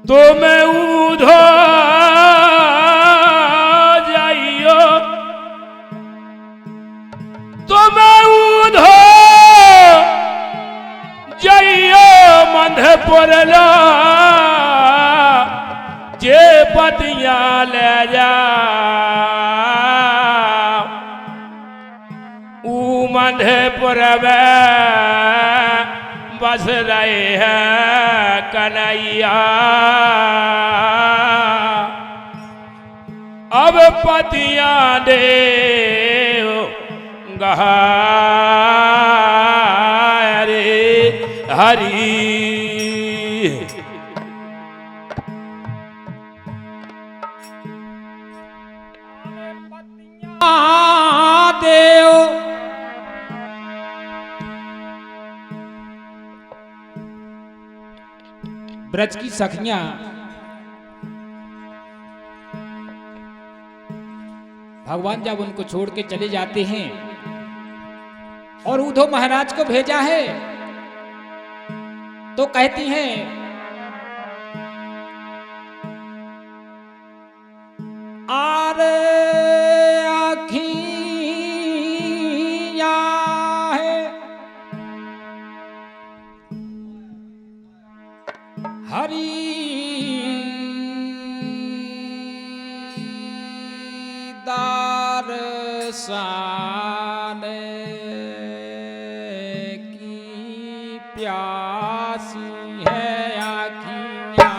तुम उधो जाइयो, तुम उधो जाइयो मंधपुर ला जे पतिया ले जा मंधपुर में बस रहे हैं कन्हैया। अब पतिया दे रे हरी देव ब्रज की सखियां भगवान जब उनको छोड़ के चले जाते हैं और उद्धव महाराज को भेजा है तो कहती हैं आरे आखियां है हरि दर्शन की प्यासी है आखियां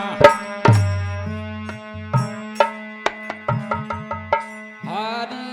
हरि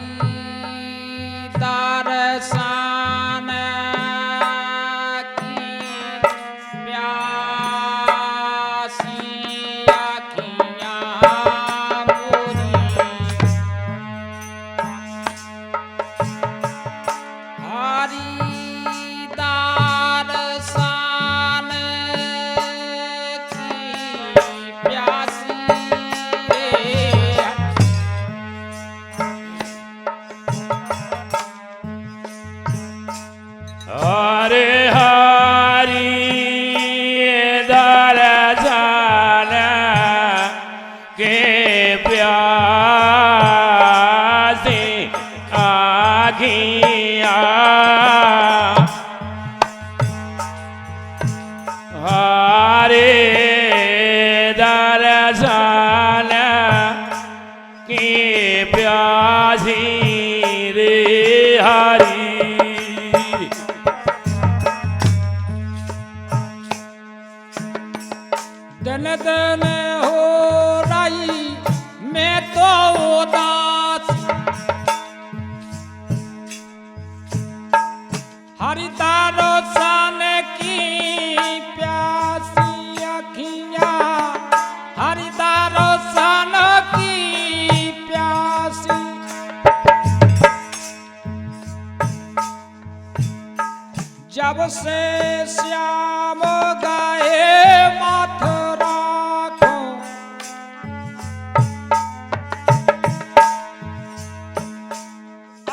दर्शन की प्यासी दन दन हो रही मैं तो उदास हरितारो सन की प्यासी अखियां हरितारो सन की प्यासी जब से श्याम गाए मथुरा को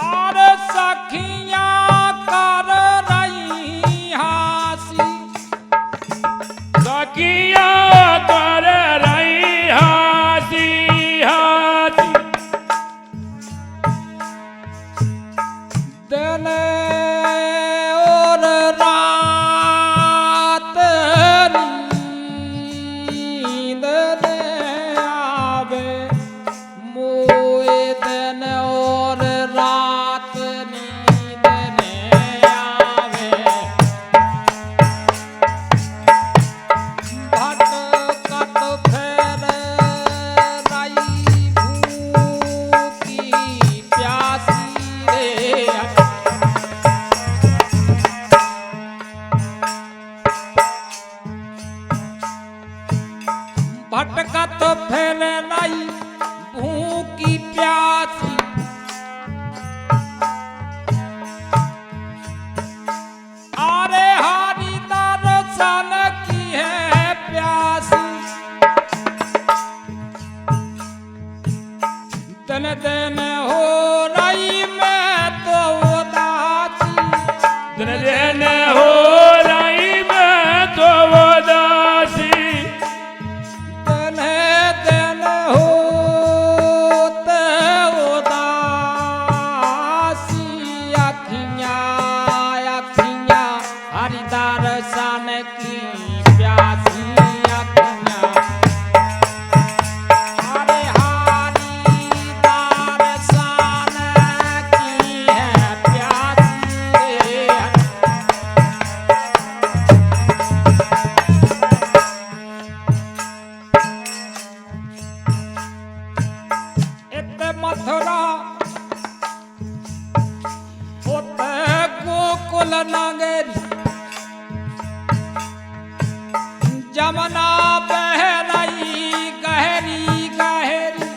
और सखियां कर रही हासी सखियां कर रही हासी हासी दिन और रात नींद न आवे मोए दिन और रात नींद न आवे भटकत फिर रही भूखी प्यासी रे भटकत फिर रही भूखी प्यासी अरे हरि दर्शन की है प्यासी दिन दिन हो रही मैं तो उदासी दिन दिन हो रही मैं तो उदासी दिन मथुरा होते गोकुल नगरी जमुना बह रही गहरी गहरी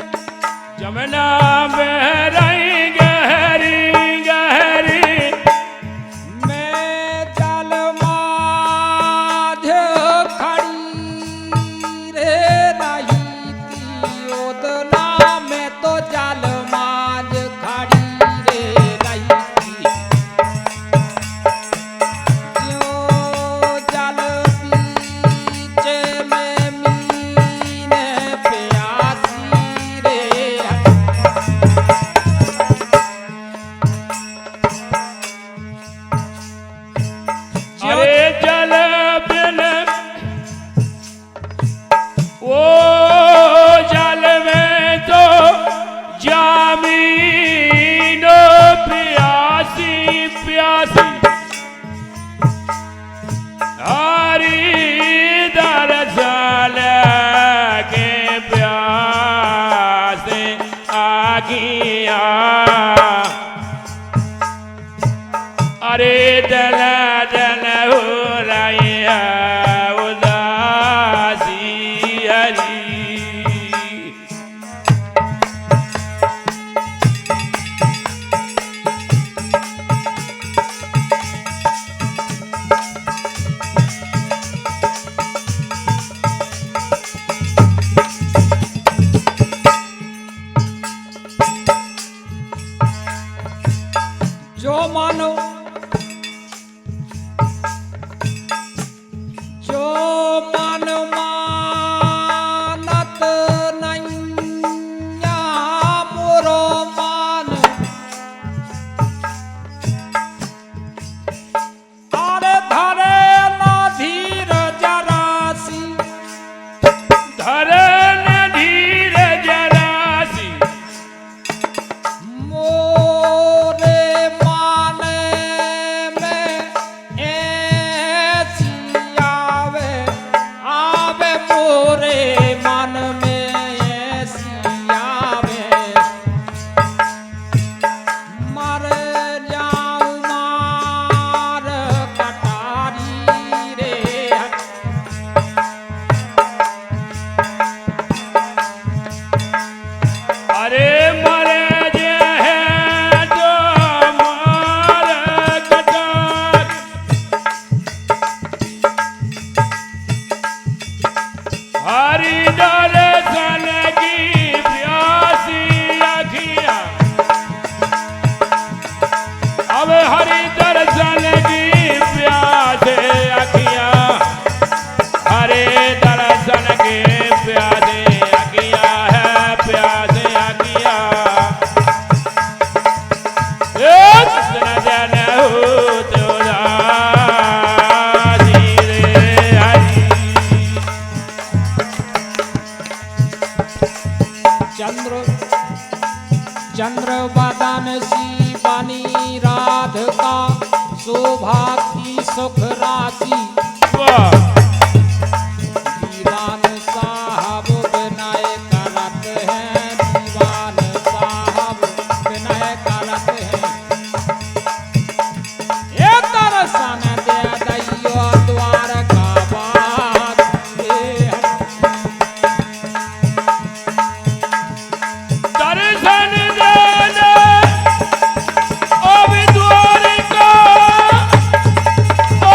जमुना बह रही गहरी गहरी मैं जल माझ खड़ी रे रही थी उदना में तो जल माझ खड़ी रे रही थी जो जल बीच में मीने प्यासी रे अरे जल बिन वो जल में तो जामीन प्यासी प्यासी हरी दरअसल के प्यासे आगिया अरे दल दल हो रही है उदासी हरी जो मानो जो मन मानत नैया मोरो मान अरे धरे ना धीर जरासी धरन धीर जरासी मोरे माने में ऐसी आवे आवे मोरे मन में ऐसी आवे मर जाऊं मार कटारी रे अरे मरे जे है जो मार कटार हरि दर्शन की प्यासी अखियां अब हरि दर्शन की प्यासे अखियां हरे दर्शन के प्यासे अखियां है प्यासे अखियां कृष्ण जन हो तो राजी रे हरि चंद्र चंद्र बदन सी बनी राधिका शोभा की सुख राशि वाह दीवान साहब विनय करत हैं दीवान साहब विनय करत हैं ये दर्शन दे दैयो द्वार का बात दर्शन देना अब द्वारिका ओ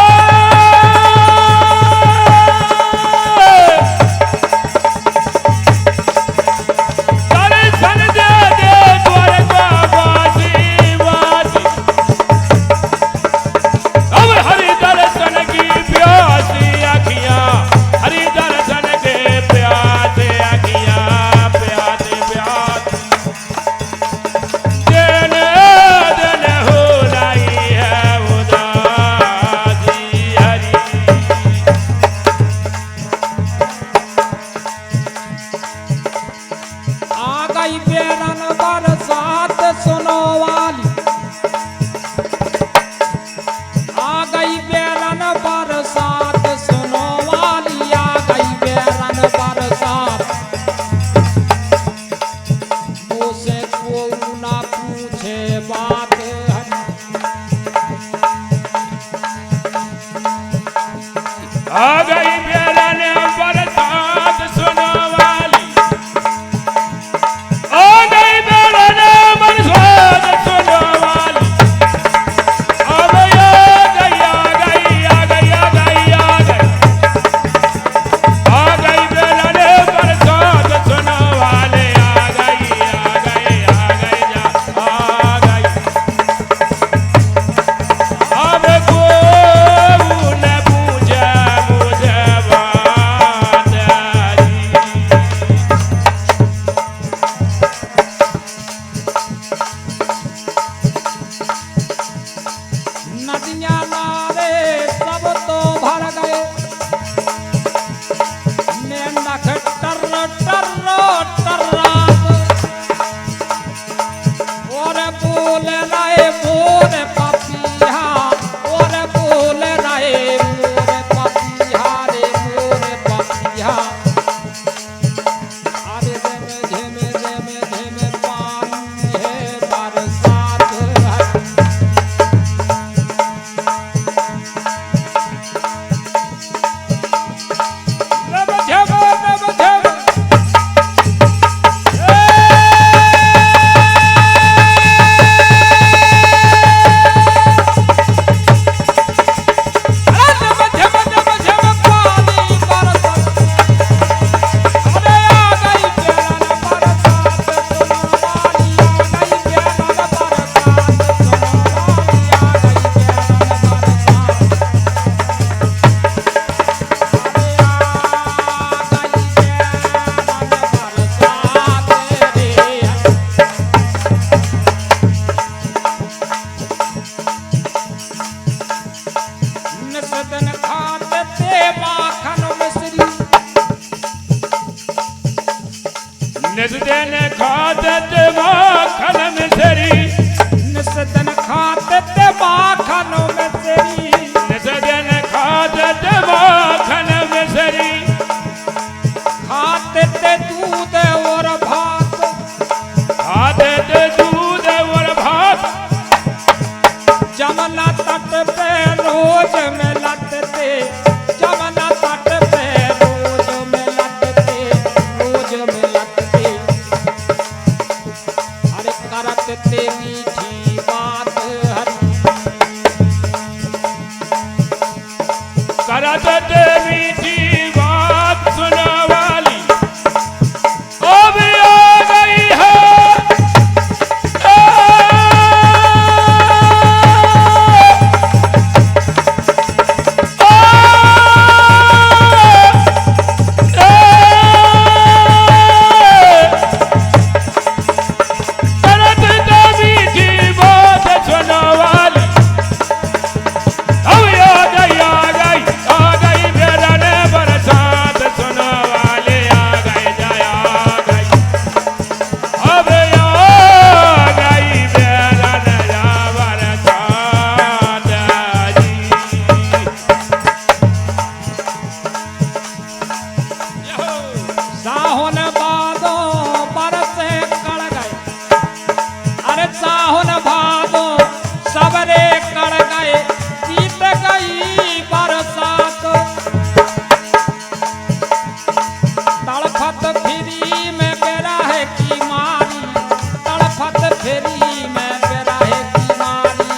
निस्दन खादत माखन मिसरी निस्दन खाते माखन मिसरी निस्दन खादत माखन मिसरी खाते दूध और भात खादत दूध और भात जमुना तट पे रोज मिलते जमुना तट पे रोज मिलते अरे करते मीठी बात हरी करत मीठी बात सुना वाली अब आ गई है साहुन भादो बरसे कड़ गए अरे साहुन भादो सबरे कड़ गए बीत गई बरसात तड़फत फिरी में बेराह की मारी तड़फत फिरी में बेराह की मारी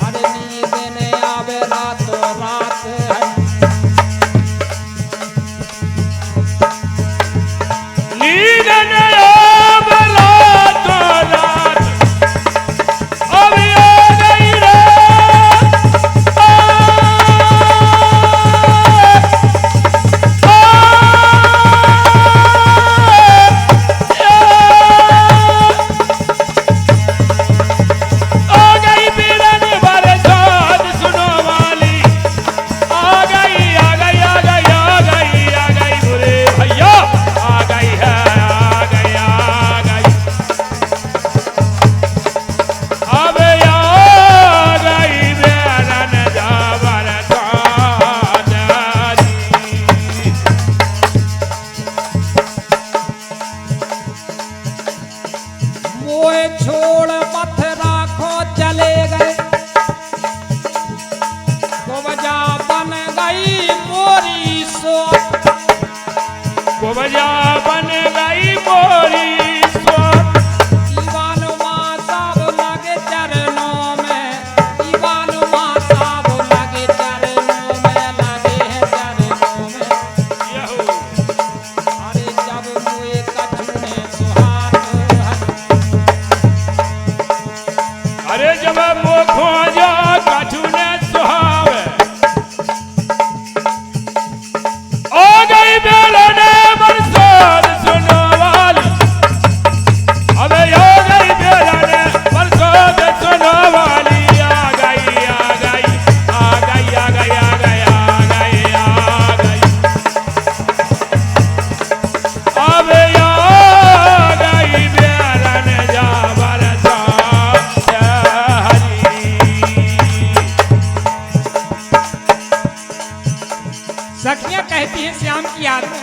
अरे नींद ने आवे रातों रात है नींद ने आबला तो रात अब आ गई रात आ गई बिरन बरसात सुनो वाली आ गई आ गई आ गई आ गई आ गई बुरे भैया आ गई है आ गई आ गई अब आ गई बेरन जावर सादारी मोए छोड़ मत राखो चले गए गोवजा बन गई मोरी सो गोबजा बन गई मोरी स्वात दीवान माँ साब लगे चरणों में दीवान माँ साब लगे चरणों में लगे हैं चरणों में यहो अरे जब मुए कछुने सुहाग अरे जब मोखो जा कछु ने सुहावे आ गई बेरन बरसात सुनो वाली अब आ गई बेरन बरसात सुनो वाली आ गई आ गई आ गई आ गई आ गई आ गई आ गई अब आ गई बेरन जावर सादारी सखियां कहती हैं श्याम की याद में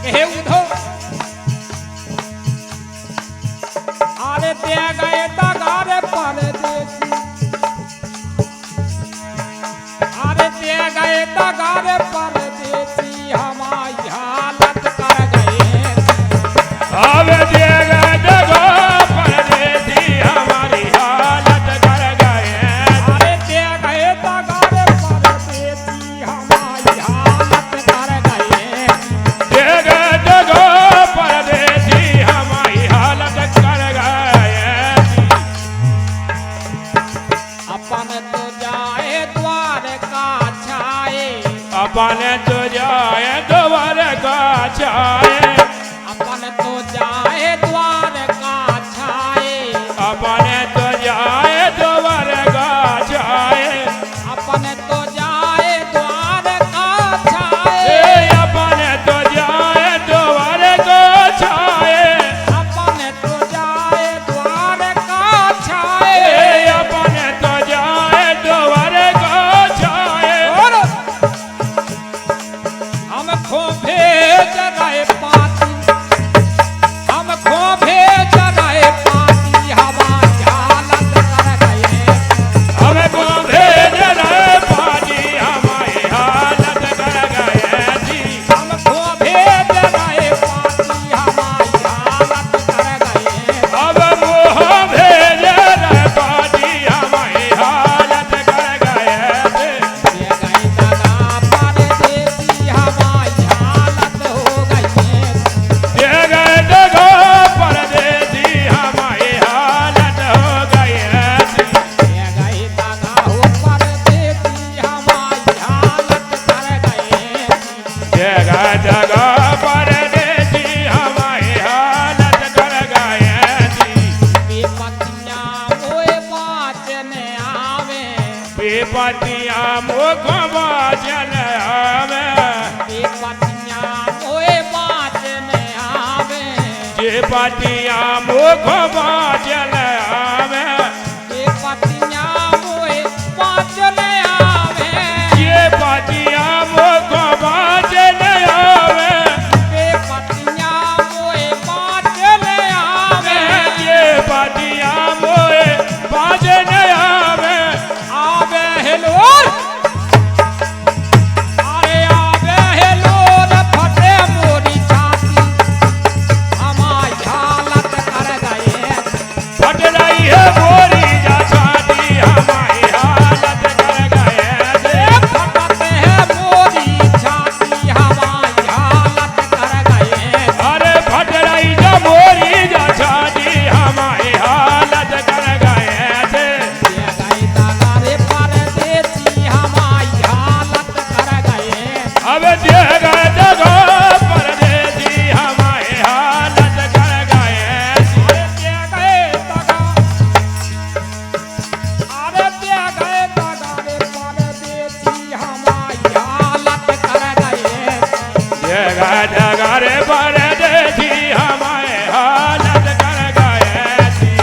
कहे उधो आरे ते गए तगारे परदेसी आरे ते गए तगारे परदेसी हमारी हालत कर गए अब देगा जगो परदेसी हमारी हालत कर गए अरे ते गए तगारे परदेसी हमारी हालत कर गए देगा जगो परदेसी हमारी हालत कर गए अपन तो जाए द्वार का छाए अपन तो जाए द्वार का छाए अपन तो जाए द्वार का छाए अपन तो जाए द्वार का छाए अपन तो जाए द्वार का छाए हमको भेज रहे पाती, हमको भेज रहे पाती, हमारी हालत कर गए। हमको भेज रहे पाजी हमारी हालत कर गए जी। हमको भेज रहे पाती, हमारी हालत कर गए। अब मोह भेज रहे पाजी हमारी हालत कर गए थे। ये गई दगा परदेसी, हमारी हालत हो गई। ये गए जगह परदेसी हमारी हालत हो गई थी। ये गई दगा हो परदेसी, हमारी हालत कर गए। ये गए जगह परदेसी हमारी हालत कर गए थी। विपत्तियां मोए बाँचने आवे, विपत्तियां मुख बाजन आवे। विपत्तियां मोए बाँचने आवे। विपत्तियां मुख बाजन आवे। विपत्तियां मोए बाँचने आवे। विपत्तियां मुख बाजन आवे। विपत्तियां मोए बाँचने आवे। विपत्तियां मोए बाजन आवे। आवे हेलोर, अरे आवे हेलोर, फटे मोरी छाती, हमारी हालत कर गए। फट रही है मोरी जा छाती हमारी हालत कर गए थे। फटते हैं मोरी छाती, हमारी हालत कर गए। अरे फट रही जा मोरी जा छाती हमारी हालत कर गए थे। ये गई दगारे परदेसी, हमारी हालत कर गए। अब दे गए जगह परदेसी हमारी हालत कर गए थे। अरे दे गए दगा, अरे दे गए दगारे परदेसी, हमारी हालत कर गए। ये गए जगह रे परदेसी हमारी हालत कर गए थी।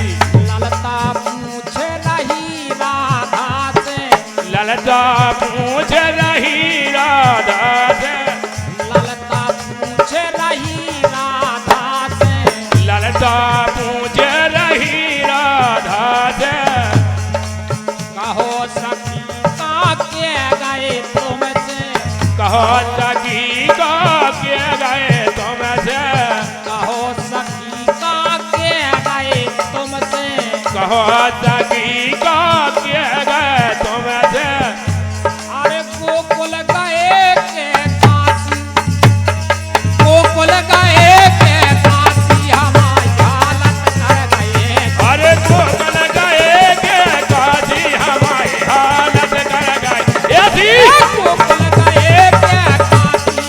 ललता पूछे नहीं राधा से, ललता पूछ रही राधा से। ललता पूछे नहीं राधा से। ललता पूछ रही राधा से। कहो सखी का के गए तुमसे, कहो सखी का के गए तुमसे। कहो सखी का के गए तुमसे। कहो सखी का के गए तुमसे। अरे गोकुल गए के काशी, गोकुल गए के काशी, हमारी हालत कर गए। अरे गोकुल गए के काशी हमारी हालत कर गए। ऐसी गोकुल गए के काशी,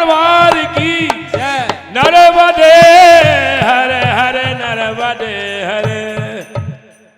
दरबार की जय नर्मदे हरे हरे नर्मदे